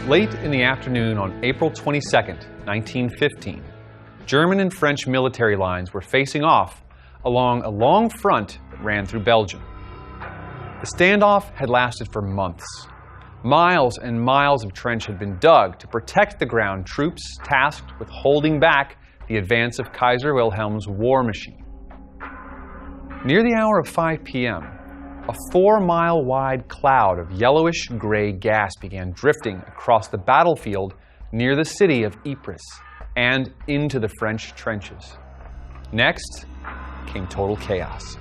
Late in the afternoon on April 22, 1915, German and French military lines were facing off along a long front that ran through Belgium. The standoff had lasted for months. Miles and miles of trench had been dug to protect the ground troops tasked with holding back the advance of Kaiser Wilhelm's war machine. Near the hour of 5 p.m., a 4-mile-wide cloud of yellowish-gray gas began drifting across the battlefield near the city of Ypres and into the French trenches. Next came total chaos.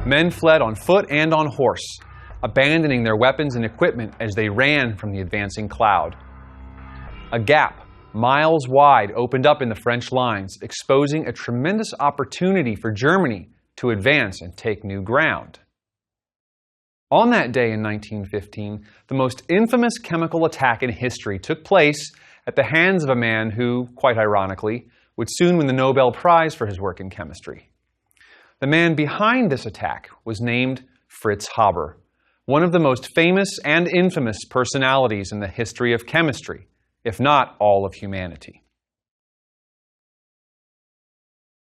Men fled on foot and on horse, abandoning their weapons and equipment as they ran from the advancing cloud. A gap miles wide opened up in the French lines, exposing a tremendous opportunity for Germany to advance and take new ground. On that day in 1915, the most infamous chemical attack in history took place at the hands of a man who, quite ironically, would soon win the Nobel Prize for his work in chemistry. The man behind this attack was named Fritz Haber, one of the most famous and infamous personalities in the history of chemistry, if not all of humanity.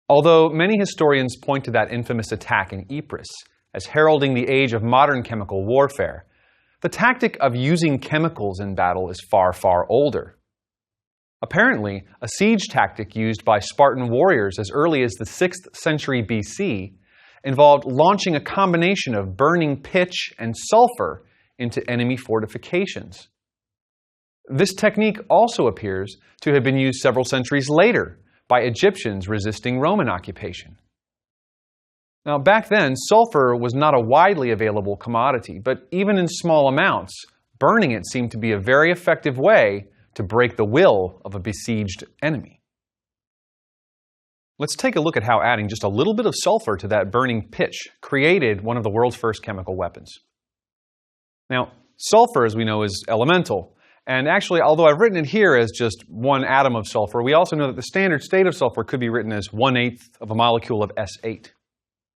Although many historians point to that infamous attack in Ypres as heralding the age of modern chemical warfare, the tactic of using chemicals in battle is far, far older. Apparently, a siege tactic used by Spartan warriors as early as the 6th century BC involved launching a combination of burning pitch and sulfur into enemy fortifications. This technique also appears to have been used several centuries later by Egyptians resisting Roman occupation. Now, back then, sulfur was not a widely available commodity, but even in small amounts, burning it seemed to be a very effective way to break the will of a besieged enemy. Let's take a look at how adding just a little bit of sulfur to that burning pitch created one of the world's first chemical weapons. Now, sulfur, as we know, is elemental. And actually, although I've written it here as just one atom of sulfur, we also know that the standard state of sulfur could be written as 1/8 of a molecule of S8.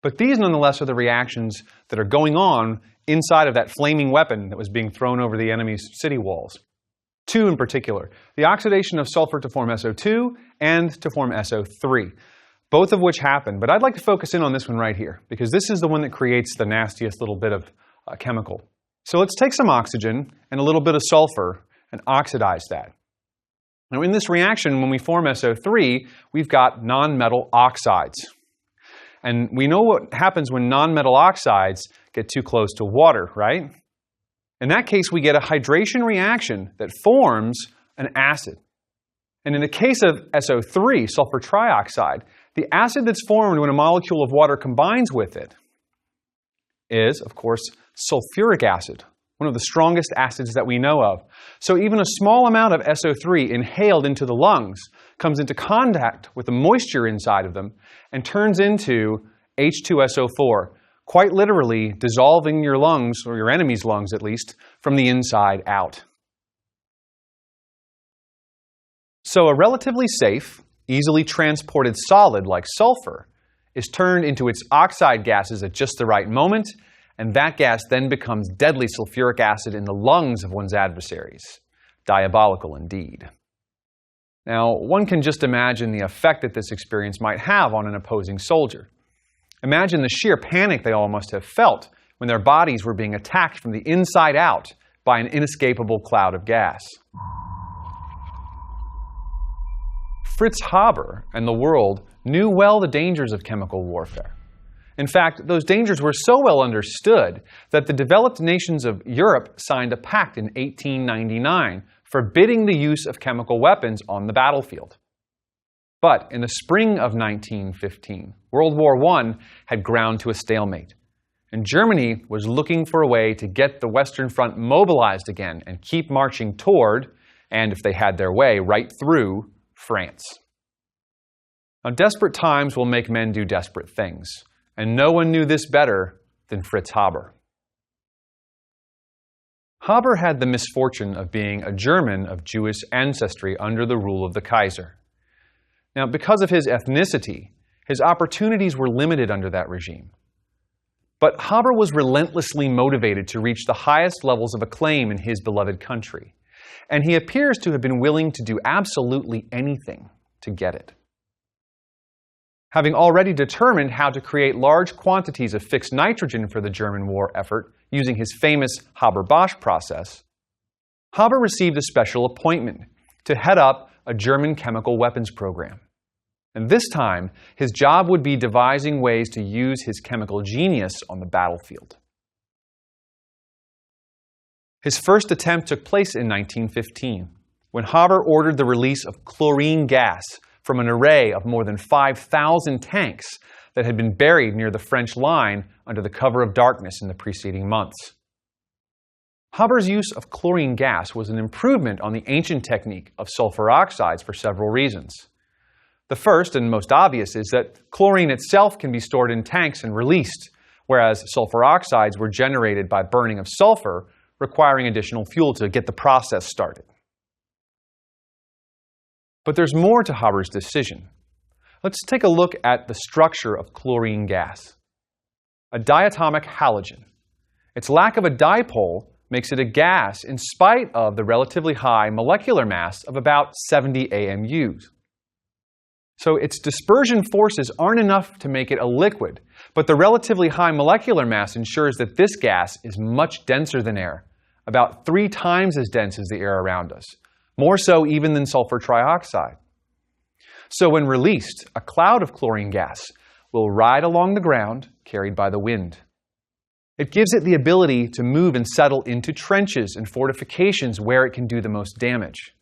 But these, nonetheless, are the reactions that are going on inside of that flaming weapon that was being thrown over the enemy's city walls. Two in particular, the oxidation of sulfur to form SO2 and to form SO3, both of which happen. But I'd like to focus in on this one right here, because this is the one that creates the nastiest little bit of chemical. So let's take some oxygen and a little bit of sulfur and oxidize that. Now, in this reaction, when we form SO3, we've got nonmetal oxides. And we know what happens when nonmetal oxides get too close to water, right? In that case, we get a hydration reaction that forms an acid. And in the case of SO3, sulfur trioxide, the acid that's formed when a molecule of water combines with it is, of course, sulfuric acid, one of the strongest acids that we know of. So even a small amount of SO3 inhaled into the lungs comes into contact with the moisture inside of them and turns into H2SO4, quite literally dissolving your lungs, or your enemy's lungs at least, from the inside out. So a relatively safe, easily transported solid like sulfur is turned into its oxide gases at just the right moment, and that gas then becomes deadly sulfuric acid in the lungs of one's adversaries. Diabolical indeed. Now, one can just imagine the effect that this experience might have on an opposing soldier. Imagine the sheer panic they all must have felt when their bodies were being attacked from the inside out by an inescapable cloud of gas. Fritz Haber and the world knew well the dangers of chemical warfare. In fact, those dangers were so well understood that the developed nations of Europe signed a pact in 1899 forbidding the use of chemical weapons on the battlefield. But in the spring of 1915, World War I had ground to a stalemate, and Germany was looking for a way to get the Western Front mobilized again and keep marching toward, and if they had their way, right through, France. Now, desperate times will make men do desperate things. And no one knew this better than Fritz Haber. Haber had the misfortune of being a German of Jewish ancestry under the rule of the Kaiser. Now, because of his ethnicity, his opportunities were limited under that regime. But Haber was relentlessly motivated to reach the highest levels of acclaim in his beloved country, and he appears to have been willing to do absolutely anything to get it. Having already determined how to create large quantities of fixed nitrogen for the German war effort using his famous Haber-Bosch process, Haber received a special appointment to head up a German chemical weapons program. And this time, his job would be devising ways to use his chemical genius on the battlefield. His first attempt took place in 1915, when Haber ordered the release of chlorine gas from an array of more than 5,000 tanks that had been buried near the French line under the cover of darkness in the preceding months. Haber's use of chlorine gas was an improvement on the ancient technique of sulfur oxides for several reasons. The first and most obvious is that chlorine itself can be stored in tanks and released, whereas sulfur oxides were generated by burning of sulfur, requiring additional fuel to get the process started. But there's more to Haber's decision. Let's take a look at the structure of chlorine gas. A diatomic halogen. Its lack of a dipole makes it a gas in spite of the relatively high molecular mass of about 70 AMUs. So its dispersion forces aren't enough to make it a liquid, but the relatively high molecular mass ensures that this gas is much denser than air, about 3 times as dense as the air around us, more so even than sulfur trioxide. So when released, a cloud of chlorine gas will ride along the ground, carried by the wind. It gives it the ability to move and settle into trenches and fortifications where it can do the most damage.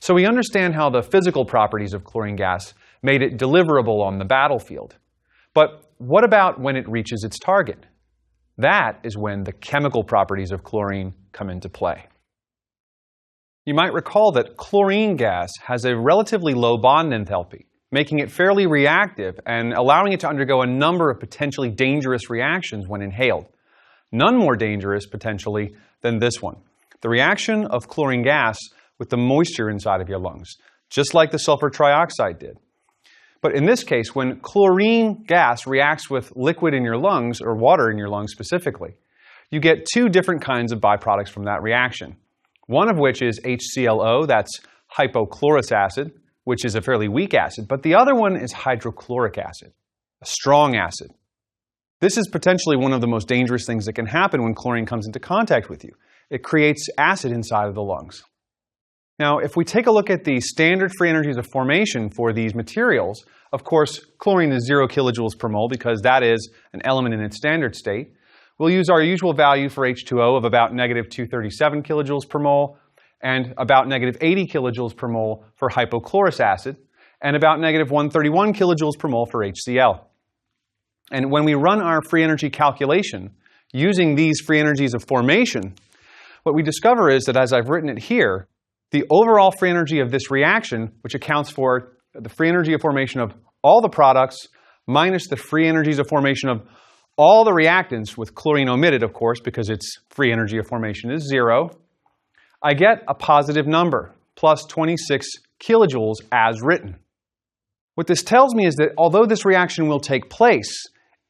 So we understand how the physical properties of chlorine gas made it deliverable on the battlefield. But what about when it reaches its target? That is when the chemical properties of chlorine come into play. You might recall that chlorine gas has a relatively low bond enthalpy, making it fairly reactive and allowing it to undergo a number of potentially dangerous reactions when inhaled. None more dangerous, potentially, than this one. The reaction of chlorine gas with the moisture inside of your lungs, just like the sulfur trioxide did. But in this case, when chlorine gas reacts with liquid in your lungs, or water in your lungs specifically, you get 2 different kinds of byproducts from that reaction. One of which is HClO, that's hypochlorous acid, which is a fairly weak acid, but the other one is hydrochloric acid, a strong acid. This is potentially one of the most dangerous things that can happen when chlorine comes into contact with you. It creates acid inside of the lungs. Now, if we take a look at the standard free energies of formation for these materials, of course, chlorine is 0 kilojoules per mole because that is an element in its standard state. We'll use our usual value for H2O of about negative 237 kilojoules per mole, and about negative 80 kilojoules per mole for hypochlorous acid, and about negative 131 kilojoules per mole for HCl. And when we run our free energy calculation using these free energies of formation, what we discover is that, as I've written it here, the overall free energy of this reaction, which accounts for the free energy of formation of all the products minus the free energies of formation of all the reactants, with chlorine omitted, of course, because its free energy of formation is 0, I get a positive number, plus 26 kilojoules as written. What this tells me is that although this reaction will take place,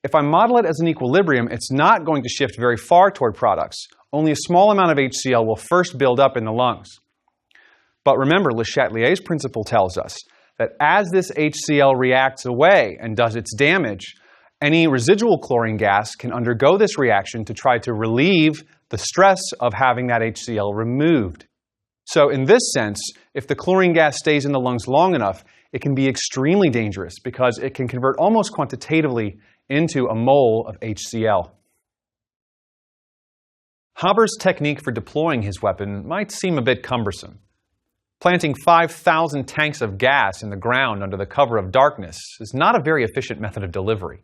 if I model it as an equilibrium, it's not going to shift very far toward products. Only a small amount of HCl will first build up in the lungs. But remember, Le Chatelier's principle tells us that as this HCl reacts away and does its damage, any residual chlorine gas can undergo this reaction to try to relieve the stress of having that HCl removed. So in this sense, if the chlorine gas stays in the lungs long enough, it can be extremely dangerous because it can convert almost quantitatively into a mole of HCl. Haber's technique for deploying his weapon might seem a bit cumbersome. Planting 5,000 tanks of gas in the ground under the cover of darkness is not a very efficient method of delivery.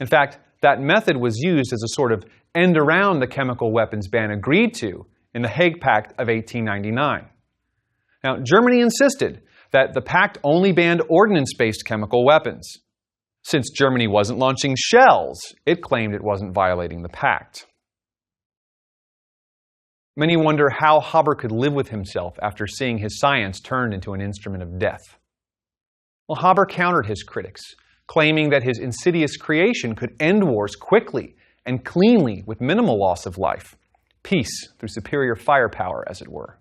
In fact, that method was used as a sort of end around the chemical weapons ban agreed to in the Hague Pact of 1899. Now, Germany insisted that the pact only banned ordnance-based chemical weapons. Since Germany wasn't launching shells, it claimed it wasn't violating the pact. Many wonder how Haber could live with himself after seeing his science turned into an instrument of death. Well, Haber countered his critics, claiming that his insidious creation could end wars quickly and cleanly with minimal loss of life. Peace through superior firepower, as it were.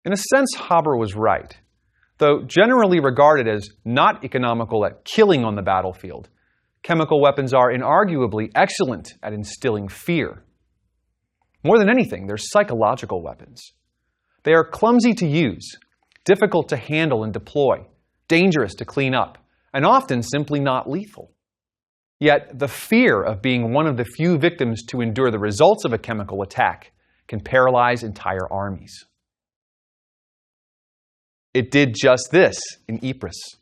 In a sense, Haber was right. Though generally regarded as not economical at killing on the battlefield, chemical weapons are inarguably excellent at instilling fear. More than anything, they're psychological weapons. They are clumsy to use, difficult to handle and deploy, dangerous to clean up, and often simply not lethal. Yet the fear of being one of the few victims to endure the results of a chemical attack can paralyze entire armies. It did just this in Ypres.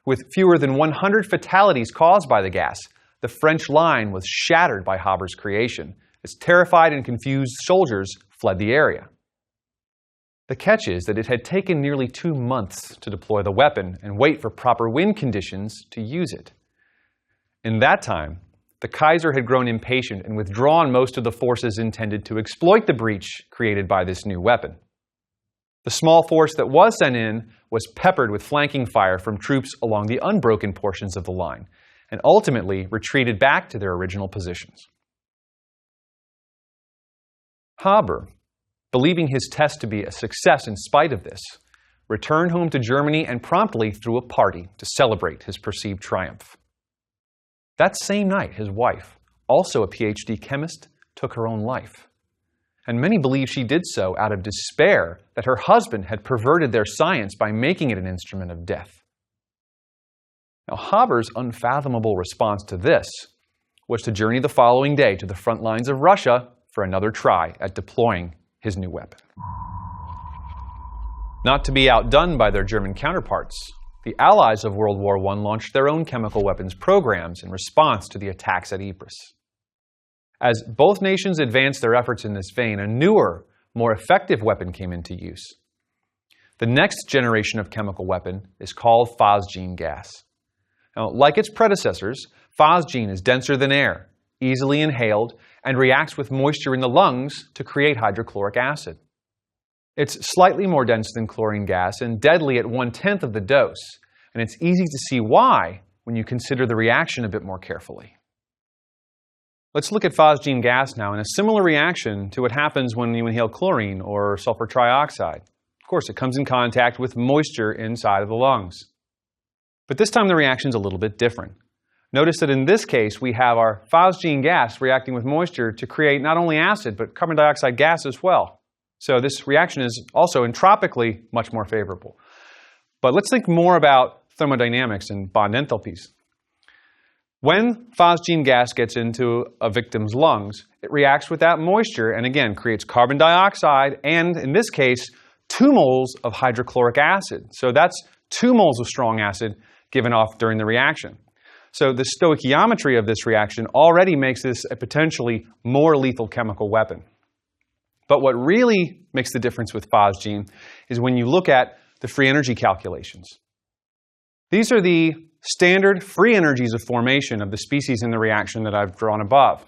With fewer than 100 fatalities caused by the gas, the French line was shattered by Haber's creation, as terrified and confused soldiers fled the area. The catch is that it had taken nearly 2 months to deploy the weapon and wait for proper wind conditions to use it. In that time, the Kaiser had grown impatient and withdrawn most of the forces intended to exploit the breach created by this new weapon. The small force that was sent in was peppered with flanking fire from troops along the unbroken portions of the line, and ultimately retreated back to their original positions. Haber, believing his test to be a success in spite of this, returned home to Germany and promptly threw a party to celebrate his perceived triumph. That same night, his wife, also a PhD chemist, took her own life. And many believe she did so out of despair that her husband had perverted their science by making it an instrument of death. Now, Haber's unfathomable response to this was to journey the following day to the front lines of Russia for another try at deploying his new weapon. Not to be outdone by their German counterparts, the Allies of World War I launched their own chemical weapons programs in response to the attacks at Ypres. As both nations advanced their efforts in this vein, a newer, more effective weapon came into use. The next generation of chemical weapon is called phosgene gas. Now, like its predecessors, phosgene is denser than air, easily inhaled, and reacts with moisture in the lungs to create hydrochloric acid. It's slightly more dense than chlorine gas and deadly at 1/10 of the dose, and it's easy to see why when you consider the reaction a bit more carefully. Let's look at phosgene gas now in a similar reaction to what happens when you inhale chlorine or sulfur trioxide. Of course, it comes in contact with moisture inside of the lungs. But this time the reaction's a little bit different. Notice that in this case, we have our phosgene gas reacting with moisture to create not only acid, but carbon dioxide gas as well. So this reaction is also entropically much more favorable. But let's think more about thermodynamics and bond enthalpies. When phosgene gas gets into a victim's lungs, it reacts with that moisture and again creates carbon dioxide and, in this case, 2 moles of hydrochloric acid. So that's 2 moles of strong acid given off during the reaction. So the stoichiometry of this reaction already makes this a potentially more lethal chemical weapon. But what really makes the difference with phosgene is when you look at the free energy calculations. These are the standard free energies of formation of the species in the reaction that I've drawn above.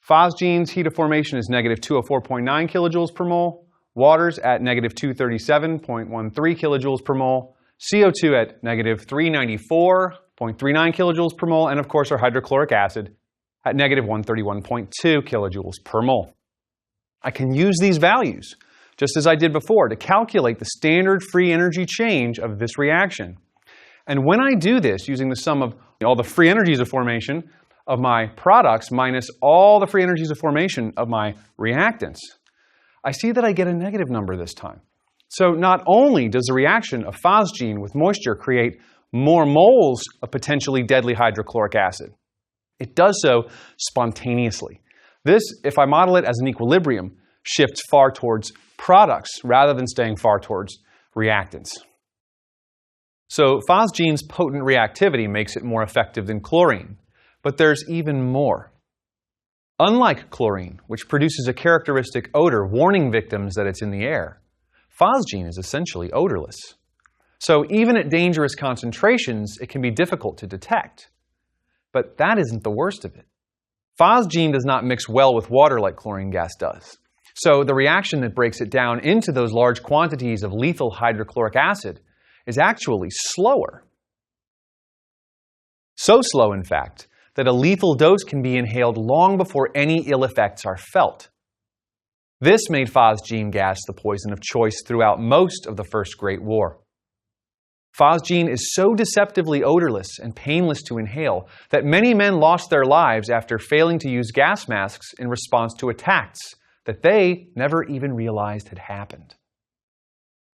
Phosgene's heat of formation is negative 204.9 kilojoules per mole, water's at negative 237.13 kilojoules per mole, CO2 at negative 394.39 kilojoules per mole, and of course our hydrochloric acid at negative 131.2 kilojoules per mole. I can use these values, just as I did before, to calculate the standard free energy change of this reaction. And when I do this using the sum of all the free energies of formation of my products minus all the free energies of formation of my reactants, I see that I get a negative number this time. So not only does the reaction of phosgene with moisture create more moles of potentially deadly hydrochloric acid, it does so spontaneously. This, if I model it as an equilibrium, shifts far towards products rather than staying far towards reactants. So phosgene's potent reactivity makes it more effective than chlorine, but there's even more. Unlike chlorine, which produces a characteristic odor warning victims that it's in the air, phosgene is essentially odorless. So even at dangerous concentrations, it can be difficult to detect. But that isn't the worst of it. Phosgene does not mix well with water like chlorine gas does. So the reaction that breaks it down into those large quantities of lethal hydrochloric acid is actually slower. So slow, in fact, that a lethal dose can be inhaled long before any ill effects are felt. This made phosgene gas the poison of choice throughout most of the First Great War. Phosgene is so deceptively odorless and painless to inhale that many men lost their lives after failing to use gas masks in response to attacks that they never even realized had happened.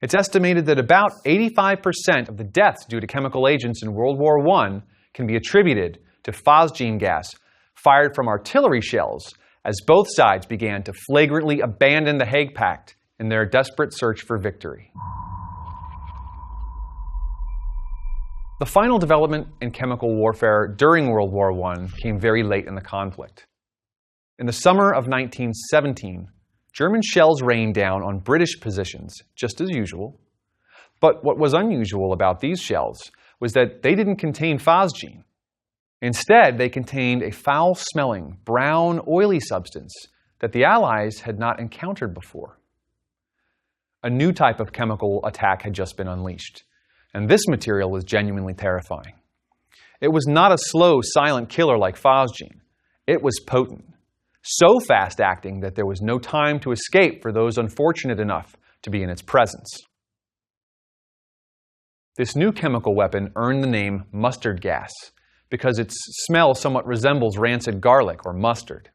It's estimated that about 85% of the deaths due to chemical agents in World War I can be attributed to phosgene gas fired from artillery shells as both sides began to flagrantly abandon the Hague Pact in their desperate search for victory. The final development in chemical warfare during World War I came very late in the conflict. In the summer of 1917, German shells rained down on British positions, just as usual. But what was unusual about these shells was that they didn't contain phosgene. Instead, they contained a foul-smelling, brown, oily substance that the Allies had not encountered before. A new type of chemical attack had just been unleashed, and this material was genuinely terrifying. It was not a slow, silent killer like phosgene. It was potent, so fast-acting that there was no time to escape for those unfortunate enough to be in its presence. This new chemical weapon earned the name mustard gas because its smell somewhat resembles rancid garlic or mustard.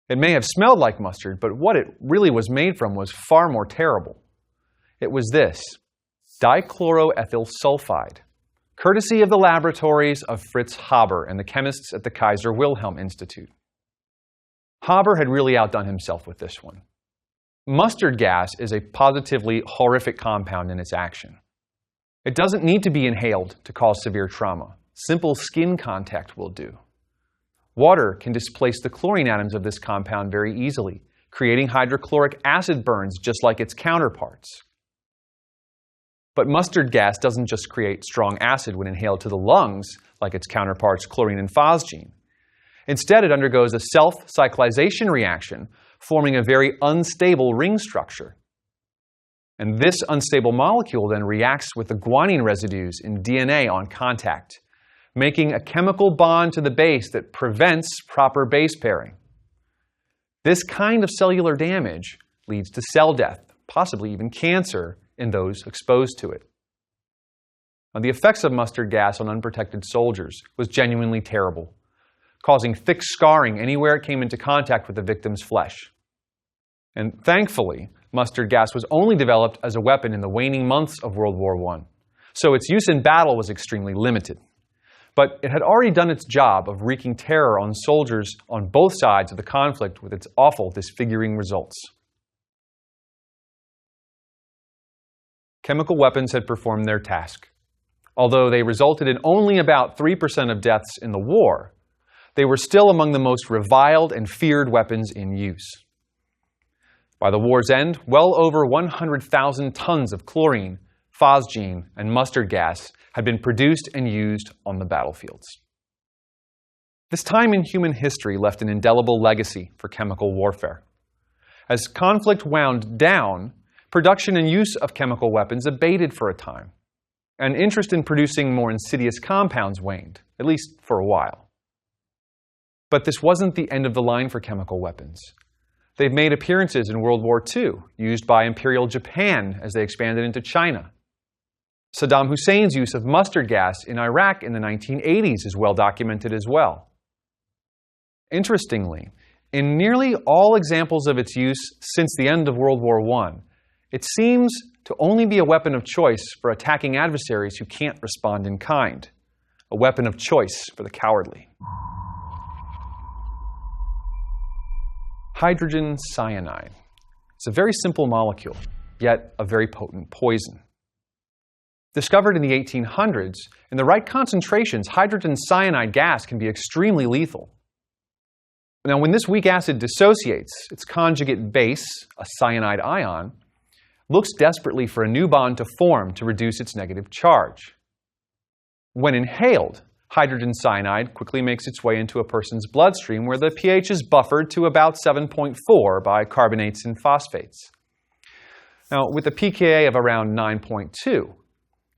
It may have smelled like mustard, but what it really was made from was far more terrible. It was this: dichloroethyl sulfide, courtesy of the laboratories of Fritz Haber and the chemists at the Kaiser Wilhelm Institute. Haber had really outdone himself with this one. Mustard gas is a positively horrific compound in its action. It doesn't need to be inhaled to cause severe trauma. Simple skin contact will do. Water can displace the chlorine atoms of this compound very easily, creating hydrochloric acid burns just like its counterparts. But mustard gas doesn't just create strong acid when inhaled to the lungs, like its counterparts chlorine and phosgene. Instead, it undergoes a self-cyclization reaction, forming a very unstable ring structure. And this unstable molecule then reacts with the guanine residues in DNA on contact, making a chemical bond to the base that prevents proper base pairing. This kind of cellular damage leads to cell death, possibly even cancer, in those exposed to it. Now, the effects of mustard gas on unprotected soldiers was genuinely terrible, causing thick scarring anywhere it came into contact with the victim's flesh. And thankfully, mustard gas was only developed as a weapon in the waning months of World War I, so its use in battle was extremely limited. But it had already done its job of wreaking terror on soldiers on both sides of the conflict with its awful, disfiguring results. Chemical weapons had performed their task. Although they resulted in only about 3% of deaths in the war, they were still among the most reviled and feared weapons in use. By the war's end, well over 100,000 tons of chlorine, phosgene, and mustard gas had been produced and used on the battlefields. This time in human history left an indelible legacy for chemical warfare. As conflict wound down, production and use of chemical weapons abated for a time, and interest in producing more insidious compounds waned, at least for a while. But this wasn't the end of the line for chemical weapons. They've made appearances in World War II, used by Imperial Japan as they expanded into China. Saddam Hussein's use of mustard gas in Iraq in the 1980s is well documented as well. Interestingly, in nearly all examples of its use since the end of World War I, it seems to only be a weapon of choice for attacking adversaries who can't respond in kind, a weapon of choice for the cowardly. Hydrogen cyanide. It's a very simple molecule, yet a very potent poison. Discovered in the 1800s, in the right concentrations, hydrogen cyanide gas can be extremely lethal. Now, when this weak acid dissociates, its conjugate base, a cyanide ion, looks desperately for a new bond to form to reduce its negative charge. When inhaled, hydrogen cyanide quickly makes its way into a person's bloodstream where the pH is buffered to about 7.4 by carbonates and phosphates. Now, with a pKa of around 9.2,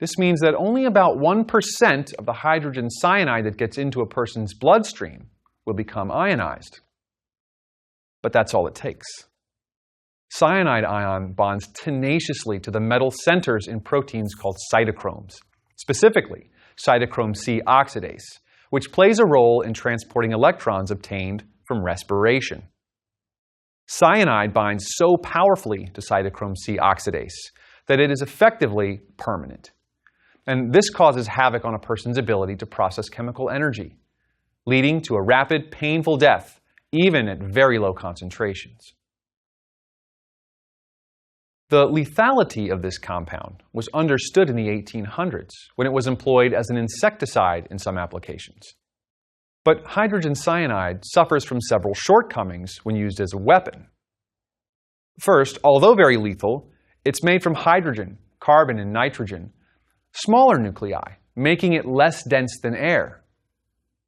This means that only about 1% of the hydrogen cyanide that gets into a person's bloodstream will become ionized. But that's all it takes. Cyanide ion bonds tenaciously to the metal centers in proteins called cytochromes, specifically cytochrome C oxidase, which plays a role in transporting electrons obtained from respiration. Cyanide binds so powerfully to cytochrome C oxidase that it is effectively permanent. And this causes havoc on a person's ability to process chemical energy, leading to a rapid, painful death, even at very low concentrations. The lethality of this compound was understood in the 1800s when it was employed as an insecticide in some applications. But hydrogen cyanide suffers from several shortcomings when used as a weapon. First, although very lethal, it's made from hydrogen, carbon, and nitrogen, smaller nuclei, making it less dense than air.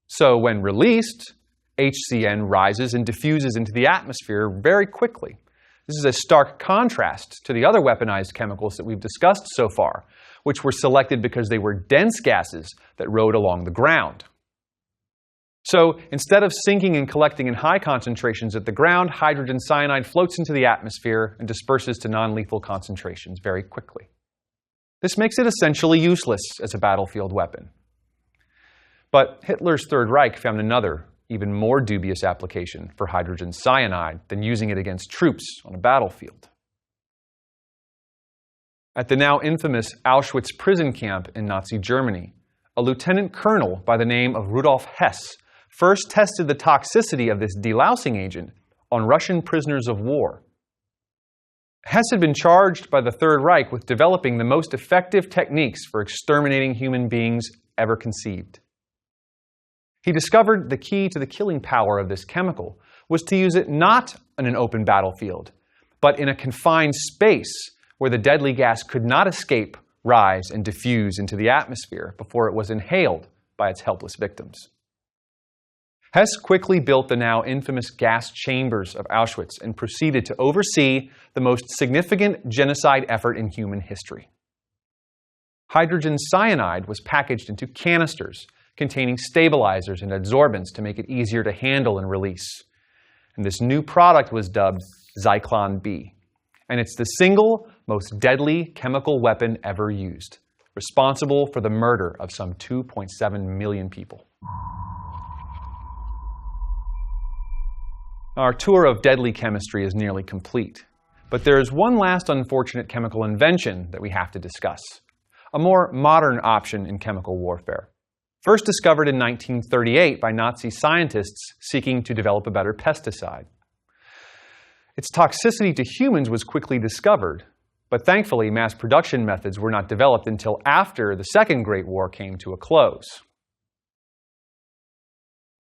So when released, HCN rises and diffuses into the atmosphere very quickly. This is a stark contrast to the other weaponized chemicals that we've discussed so far, which were selected because they were dense gases that rode along the ground. So instead of sinking and collecting in high concentrations at the ground, hydrogen cyanide floats into the atmosphere and disperses to non-lethal concentrations very quickly. This makes it essentially useless as a battlefield weapon. But Hitler's Third Reich found another, even more dubious application for hydrogen cyanide than using it against troops on a battlefield. At the now infamous Auschwitz prison camp in Nazi Germany, a lieutenant colonel by the name of Rudolf Hess first tested the toxicity of this delousing agent on Russian prisoners of war. Hess had been charged by the Third Reich with developing the most effective techniques for exterminating human beings ever conceived. He discovered the key to the killing power of this chemical was to use it not on an open battlefield, but in a confined space where the deadly gas could not escape, rise, and diffuse into the atmosphere before it was inhaled by its helpless victims. Hess quickly built the now infamous gas chambers of Auschwitz and proceeded to oversee the most significant genocide effort in human history. Hydrogen cyanide was packaged into canisters containing stabilizers and adsorbents to make it easier to handle and release. And this new product was dubbed Zyklon B. And it's the single most deadly chemical weapon ever used, responsible for the murder of some 2.7 million people. Our tour of deadly chemistry is nearly complete, but there is one last unfortunate chemical invention that we have to discuss, a more modern option in chemical warfare. First discovered in 1938 by Nazi scientists seeking to develop a better pesticide. Its toxicity to humans was quickly discovered, but thankfully mass production methods were not developed until after the Second Great War came to a close.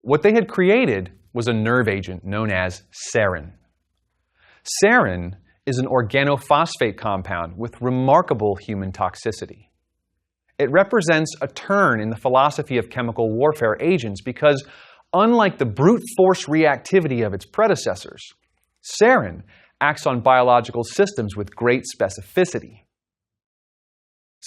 What they had created was a nerve agent known as sarin. Sarin is an organophosphate compound with remarkable human toxicity. It represents a turn in the philosophy of chemical warfare agents because, unlike the brute force reactivity of its predecessors, sarin acts on biological systems with great specificity.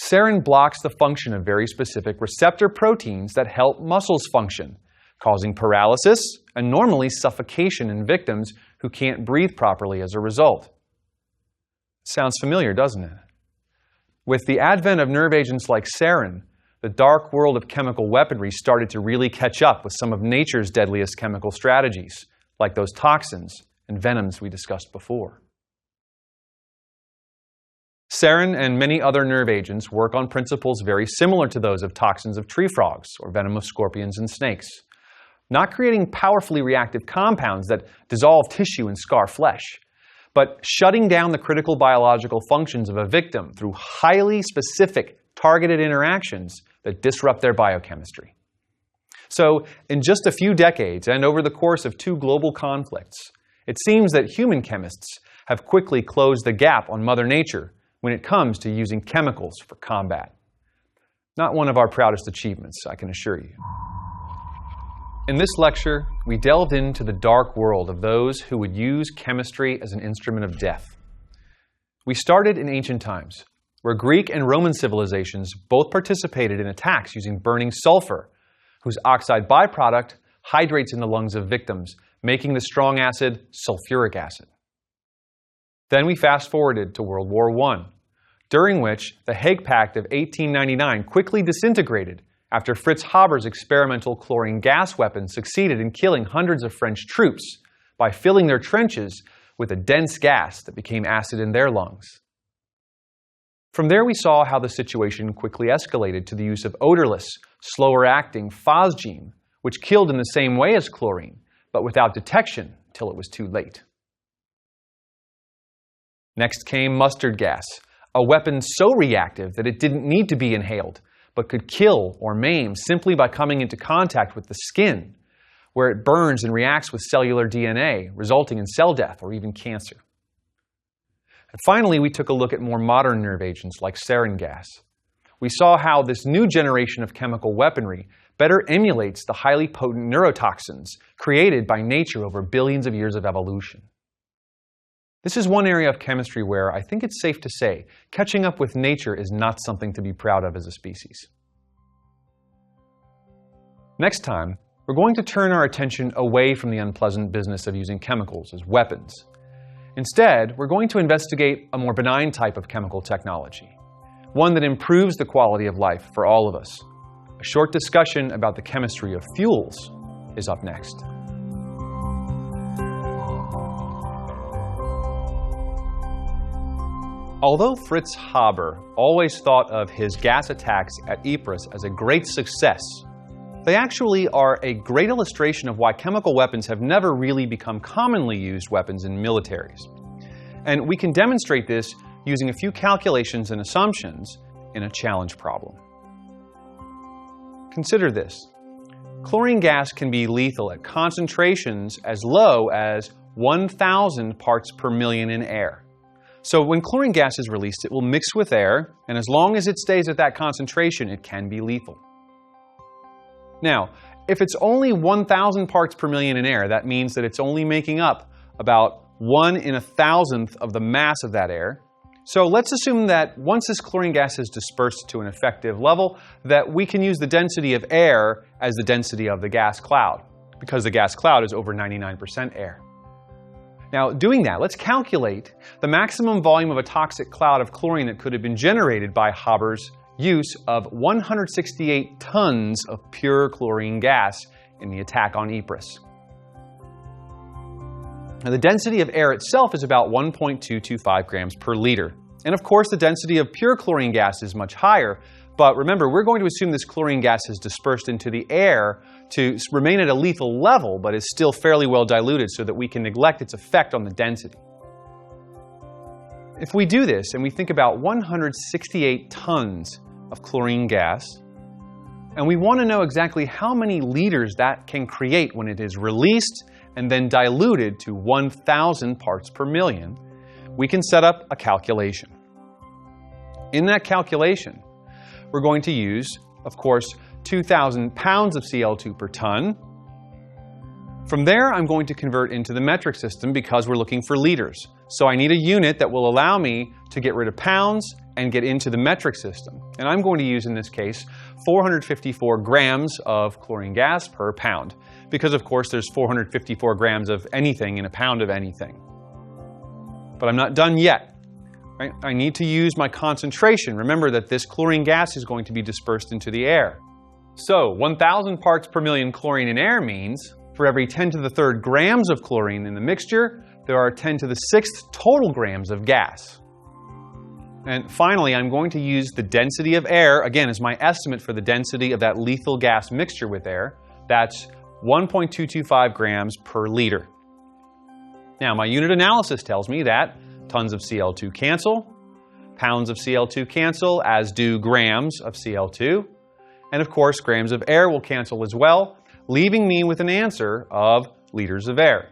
Sarin blocks the function of very specific receptor proteins that help muscles function, causing paralysis and normally suffocation in victims who can't breathe properly as a result. Sounds familiar, doesn't it? With the advent of nerve agents like sarin, the dark world of chemical weaponry started to really catch up with some of nature's deadliest chemical strategies, like those toxins and venoms we discussed before. Sarin and many other nerve agents work on principles very similar to those of toxins of tree frogs or venom of scorpions and snakes, not creating powerfully reactive compounds that dissolve tissue and scar flesh, but shutting down the critical biological functions of a victim through highly specific, targeted interactions that disrupt their biochemistry. So, in just a few decades and over the course of 2 global conflicts, it seems that human chemists have quickly closed the gap on Mother Nature when it comes to using chemicals for combat. Not one of our proudest achievements, I can assure you. In this lecture, we delved into the dark world of those who would use chemistry as an instrument of death. We started in ancient times, where Greek and Roman civilizations both participated in attacks using burning sulfur, whose oxide byproduct hydrates in the lungs of victims, making the strong acid sulfuric acid. Then we fast-forwarded to World War I, during which the Hague Pact of 1899 quickly disintegrated after Fritz Haber's experimental chlorine gas weapon succeeded in killing hundreds of French troops by filling their trenches with a dense gas that became acid in their lungs. From there we saw how the situation quickly escalated to the use of odorless, slower-acting phosgene, which killed in the same way as chlorine, but without detection till it was too late. Next came mustard gas, a weapon so reactive that it didn't need to be inhaled, but could kill or maim simply by coming into contact with the skin, where it burns and reacts with cellular DNA, resulting in cell death or even cancer. And finally, we took a look at more modern nerve agents like sarin gas. We saw how this new generation of chemical weaponry better emulates the highly potent neurotoxins created by nature over billions of years of evolution. This is one area of chemistry where I think it's safe to say catching up with nature is not something to be proud of as a species. Next time, we're going to turn our attention away from the unpleasant business of using chemicals as weapons. Instead, we're going to investigate a more benign type of chemical technology, one that improves the quality of life for all of us. A short discussion about the chemistry of fuels is up next. Although Fritz Haber always thought of his gas attacks at Ypres as a great success, they actually are a great illustration of why chemical weapons have never really become commonly used weapons in militaries. And we can demonstrate this using a few calculations and assumptions in a challenge problem. Consider this. Chlorine gas can be lethal at concentrations as low as 1,000 parts per million in air. So when chlorine gas is released, it will mix with air, and as long as it stays at that concentration, it can be lethal. Now, if it's only 1,000 parts per million in air, that means that it's only making up about 1 in 1,000th of the mass of that air. So let's assume that once this chlorine gas is dispersed to an effective level, that we can use the density of air as the density of the gas cloud, because the gas cloud is over 99% air. Now, doing that, let's calculate the maximum volume of a toxic cloud of chlorine that could have been generated by Haber's use of 168 tons of pure chlorine gas in the attack on Ypres. Now, the density of air itself is about 1.225 grams per liter. And of course, the density of pure chlorine gas is much higher. But remember, we're going to assume this chlorine gas is dispersed into the air to remain at a lethal level, but is still fairly well diluted so that we can neglect its effect on the density. If we do this and we think about 168 tons of chlorine gas, and we want to know exactly how many liters that can create when it is released and then diluted to 1,000 parts per million, we can set up a calculation. In that calculation, we're going to use, of course, 2,000 pounds of Cl2 per ton. From there, I'm going to convert into the metric system because we're looking for liters. So I need a unit that will allow me to get rid of pounds and get into the metric system. And I'm going to use, in this case, 454 grams of chlorine gas per pound. Because, of course, there's 454 grams of anything in a pound of anything. But I'm not done yet. Right? I need to use my concentration. Remember that this chlorine gas is going to be dispersed into the air. So 1,000 parts per million chlorine in air means for every 10 to the third grams of chlorine in the mixture, there are 10 to the sixth total grams of gas. And finally, I'm going to use the density of air, again, as my estimate for the density of that lethal gas mixture with air. That's 1.225 grams per liter. Now, my unit analysis tells me that tons of Cl2 cancel, pounds of Cl2 cancel, as do grams of Cl2. And of course, grams of air will cancel as well, leaving me with an answer of liters of air,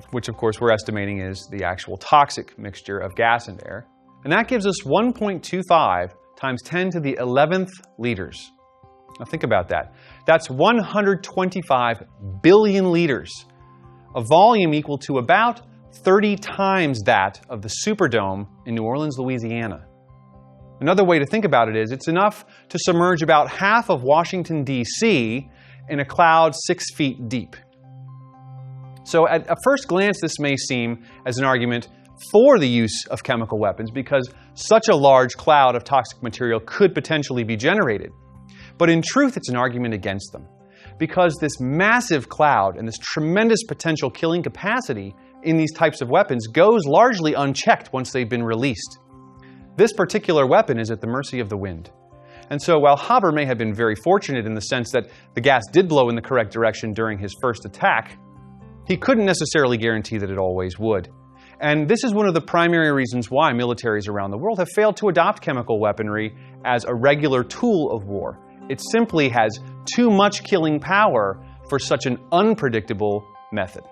which of course we're estimating is the actual toxic mixture of gas and air. And that gives us 1.25 times 10 to the 11th liters. Now think about that. That's 125 billion liters, a volume equal to about 30 times that of the Superdome in New Orleans, Louisiana. Another way to think about it is it's enough to submerge about half of Washington, D.C. in a cloud 6 feet deep. So at a first glance, this may seem as an argument for the use of chemical weapons because such a large cloud of toxic material could potentially be generated. But in truth, it's an argument against them because this massive cloud and this tremendous potential killing capacity in these types of weapons goes largely unchecked once they've been released. This particular weapon is at the mercy of the wind. And so while Haber may have been very fortunate in the sense that the gas did blow in the correct direction during his first attack, he couldn't necessarily guarantee that it always would. And this is one of the primary reasons why militaries around the world have failed to adopt chemical weaponry as a regular tool of war. It simply has too much killing power for such an unpredictable method.